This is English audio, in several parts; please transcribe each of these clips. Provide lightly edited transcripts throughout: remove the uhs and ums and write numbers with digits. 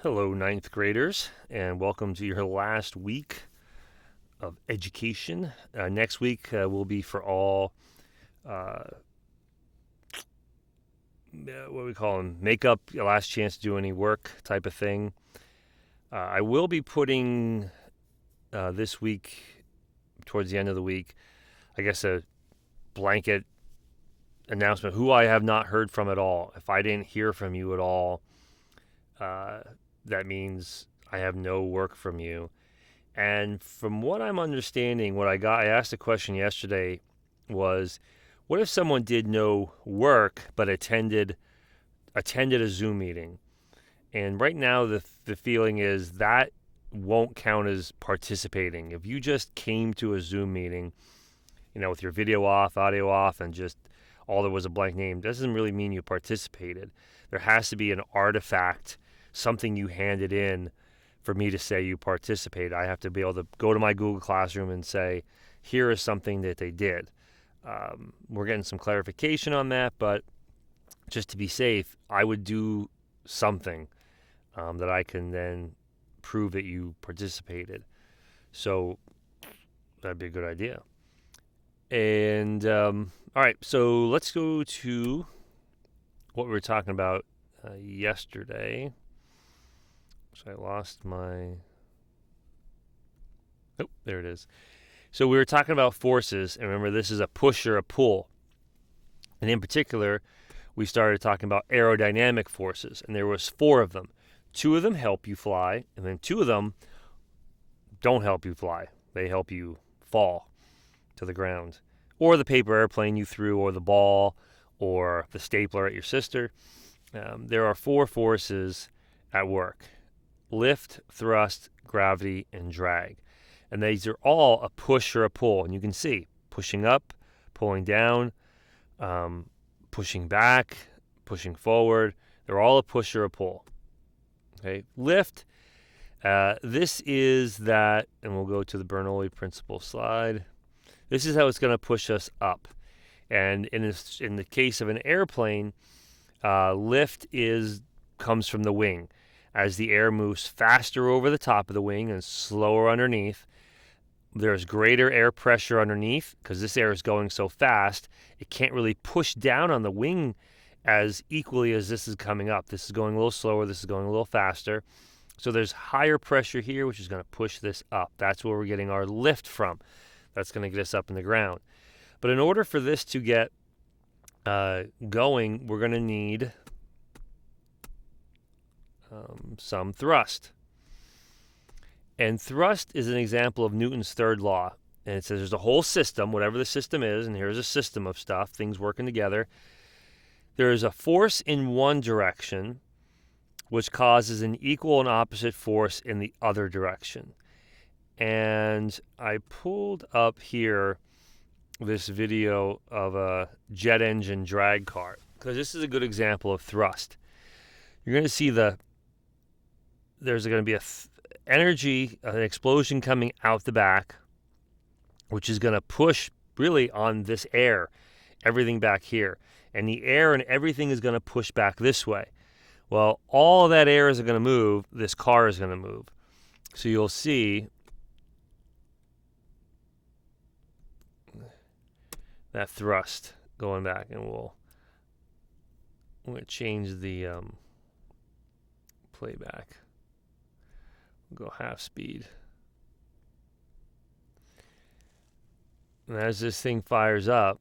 Hello, ninth graders, and welcome to your last week of education. Next week will be for all, what do we call them, make up your last chance to do any work type of thing. I will be putting this week, towards the end of the week, I guess a blanket announcement, who I have not heard from at all. If I didn't hear from you at all, that means I have no work from you. And from what I'm understanding, I asked a question yesterday was, what if someone did no work but attended a Zoom meeting? And right now the feeling is that won't count as participating. If you just came to a Zoom meeting, with your video off, audio off, and just all there was a blank name, doesn't really mean you participated. There has to be an artifact, something you handed in for me to say you participated. I have to be able to go to my Google Classroom and say, here is something that they did. We're getting some clarification on that, but just to be safe, I would do something that I can then prove that you participated. So that'd be a good idea. And all right, so let's go to what we were talking about yesterday. So I lost my... Oh, there it is. So we were talking about forces, and remember, this is a push or a pull. And in particular, we started talking about aerodynamic forces, and there was 4 of them. 2 of them help you fly, and then 2 of them don't help you fly. They help you fall to the ground, or the paper airplane you threw, or the ball, or the stapler at your sister. There are 4 forces at work: lift, thrust, gravity, and drag. And these are all a push or a pull. And you can see pushing up, pulling down, pushing back, pushing forward. They're all a push or a pull. Okay, lift. This is that, and we'll go to the Bernoulli principle slide. This is how it's going to push us up. And in the case of an airplane, lift comes from the wing. As the air moves faster over the top of the wing and slower underneath, there's greater air pressure underneath because this air is going so fast, it can't really push down on the wing as equally as this is coming up. This is going a little slower, this is going a little faster. So there's higher pressure here, which is going to push this up. That's where we're getting our lift from. That's going to get us up in the ground. But in order for this to get going, we're going to need some thrust. And thrust is an example of Newton's third law. And it says there's a whole system, whatever the system is, and here's a system of stuff, things working together. There is a force in one direction which causes an equal and opposite force in the other direction. And I pulled up here this video of a jet engine drag car because this is a good example of thrust. You're going to see there's going to be an explosion coming out the back, which is going to push really on this air, everything back here. And the air and everything is going to push back this way. Well, all of that air is going to move. This car is going to move. So you'll see that thrust going back, and I'm going to change the playback. We'll go half speed. And as this thing fires up,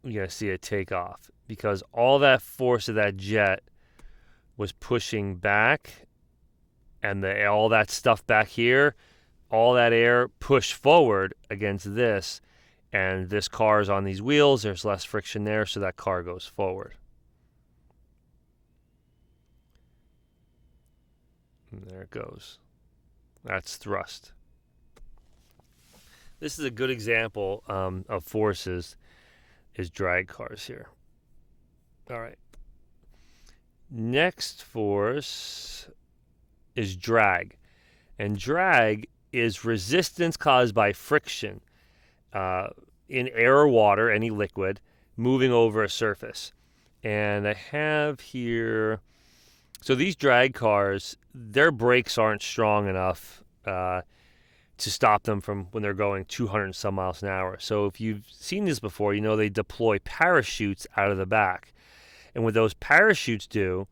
you're going to see it take off because all that force of that jet was pushing back, and all that stuff back here, all that air pushed forward against this, and this car is on these wheels. There's less friction there, so that car goes forward. And there it goes. That's thrust. This is a good example of forces, is drag cars here. All right. Next force is drag. And drag is resistance caused by friction in air or water, any liquid, moving over a surface. And I have here So these drag cars, their brakes aren't strong enough to stop them from when they're going 200 and some miles an hour. So if you've seen this before, you know they deploy parachutes out of the back. And what those parachutes do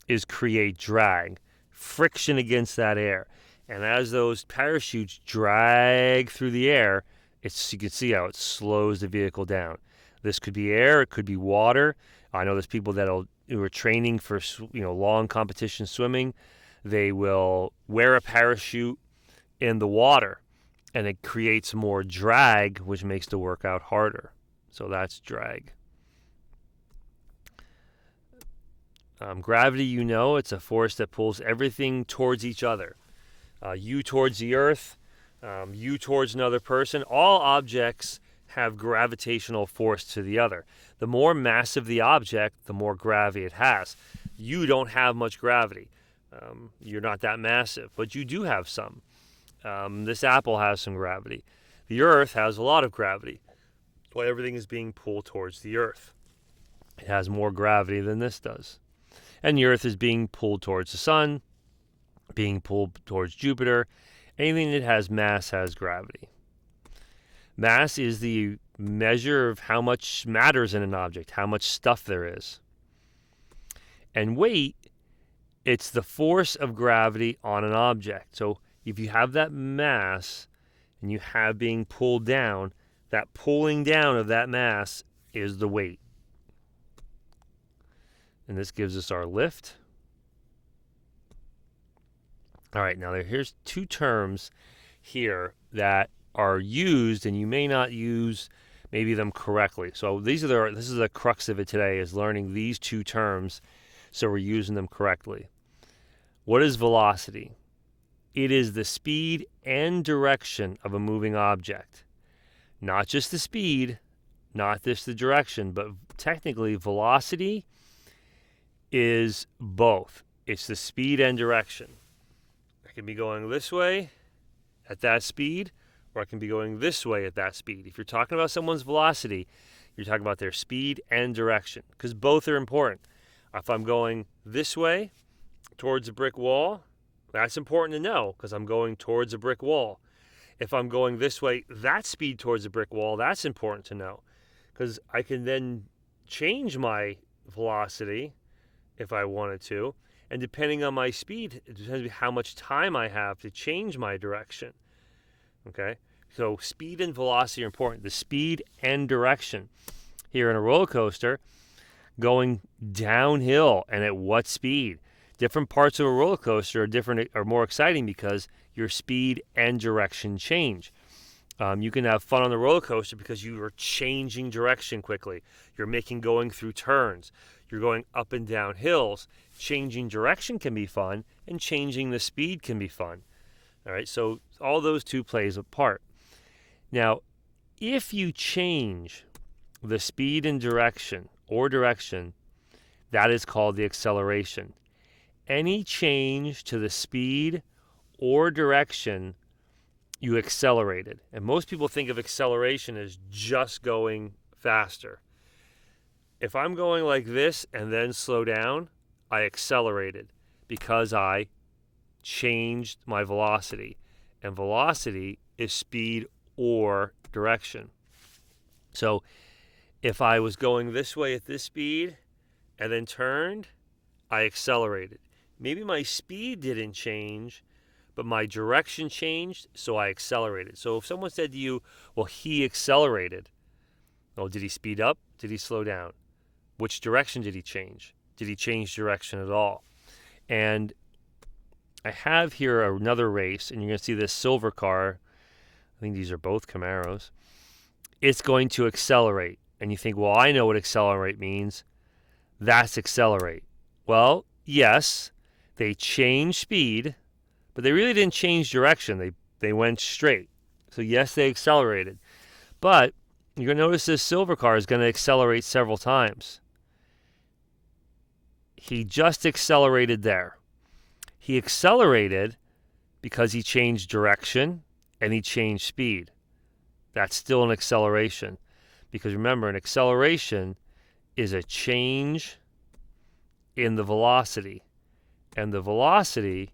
is create drag, friction against that air. And as those parachutes drag through the air, you can see how it slows the vehicle down. This could be air, it could be water. I know there's people who are training for long competition swimming. They will wear a parachute in the water, and it creates more drag, which makes the workout harder. So that's drag. Gravity, it's a force that pulls everything towards each other. You towards the earth, you towards another person. All objects have gravitational force to the other. The more massive the object, the more gravity it has. You don't have much gravity. You're not that massive, but you do have some. This apple has some gravity. The earth has a lot of gravity. Well, everything is being pulled towards the earth. It has more gravity than this does. And the earth is being pulled towards the sun, being pulled towards Jupiter. Anything that has mass has gravity. Mass is the measure of how much matters in an object, how much stuff there is. And weight, it's the force of gravity on an object. So if you have that mass and you have being pulled down, that pulling down of that mass is the weight. And this gives us our lift. All right, now here's two terms here that are used, and you may not use maybe them correctly. So this is the crux of it today, is learning these two terms so we're using them correctly. What is velocity? It is the speed and direction of a moving object. Not just the speed, not just the direction, but technically velocity is both. It's the speed and direction. I can be going this way at that speed, or I can be going this way at that speed. If you're talking about someone's velocity, you're talking about their speed and direction, because both are important. If I'm going this way towards a brick wall, that's important to know because I'm going towards a brick wall. If I'm going this way, that speed towards a brick wall, that's important to know because I can then change my velocity if I wanted to. And depending on my speed, it depends on how much time I have to change my direction. Okay? So speed and velocity are important. The speed and direction. Here in a roller coaster, going downhill and at what speed? Different parts of a roller coaster are more exciting because your speed and direction change. You can have fun on the roller coaster because you are changing direction quickly. You're going through turns. You're going up and down hills. Changing direction can be fun, and changing the speed can be fun. All right, so all those two plays a part. Now, if you change the speed and direction, that is called the acceleration. Any change to the speed or direction, you accelerated. And most people think of acceleration as just going faster. If I'm going like this and then slow down, I accelerated because I changed my velocity. And velocity is speed or direction. So if I was going this way at this speed and then turned, I accelerated. Maybe my speed didn't change, but my direction changed, so I accelerated. So if someone said to you, well, he accelerated, well, did he speed up? Did he slow down? Which direction did he change? Did he change direction at all? And I have here another race, and you're going to see this silver car. I think these are both Camaros. It's going to accelerate. And you think, well, I know what accelerate means. That's accelerate. Well, yes, they changed speed, but they really didn't change direction. They went straight. So yes, they accelerated. But you're going to notice this silver car is going to accelerate several times. He just accelerated there. He accelerated because he changed direction and he changed speed. That's still an acceleration. Because remember, an acceleration is a change in the velocity. and the velocity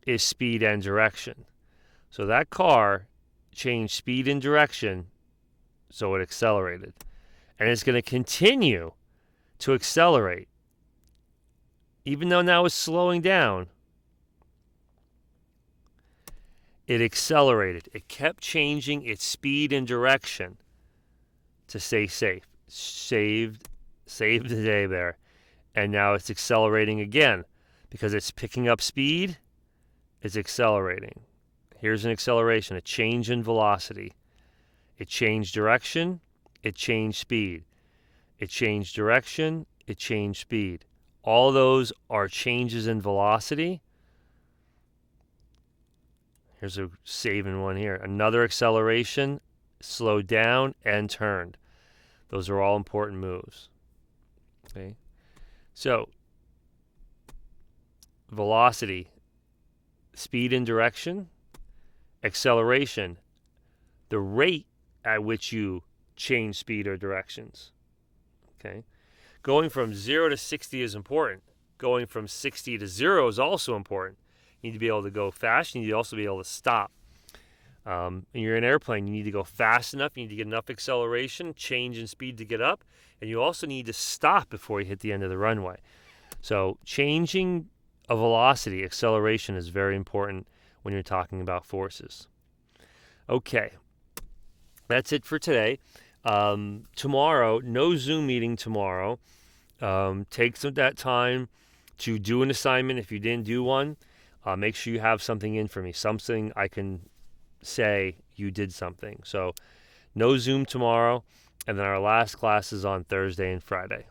is speed and direction. So that car changed speed and direction, so it accelerated. And it's going to continue to accelerate. Even though now it's slowing down, it accelerated. It kept changing its speed and direction to stay safe. Saved the day there. And now it's accelerating again because it's picking up speed. It's accelerating. Here's an acceleration, a change in velocity. It changed direction. It changed speed. It changed direction. It changed speed. All those are changes in velocity. Here's a saving one here. Another acceleration, slowed down, and turned. Those are all important moves. Okay. So, velocity, speed and direction, acceleration, the rate at which you change speed or directions. Okay. Going from 0 to 60 is important. Going from 60 to 0 is also important. You need to be able to go fast. You need to also be able to stop. And you're in an airplane. You need to go fast enough. You need to get enough acceleration, change in speed to get up. And you also need to stop before you hit the end of the runway. So changing a velocity, acceleration, is very important when you're talking about forces. Okay. That's it for today. Tomorrow, no Zoom meeting tomorrow. Take that time to do an assignment if you didn't do one. Make sure you have something in for me, something I can say you did something. So no Zoom tomorrow, and then our last class is on Thursday and Friday.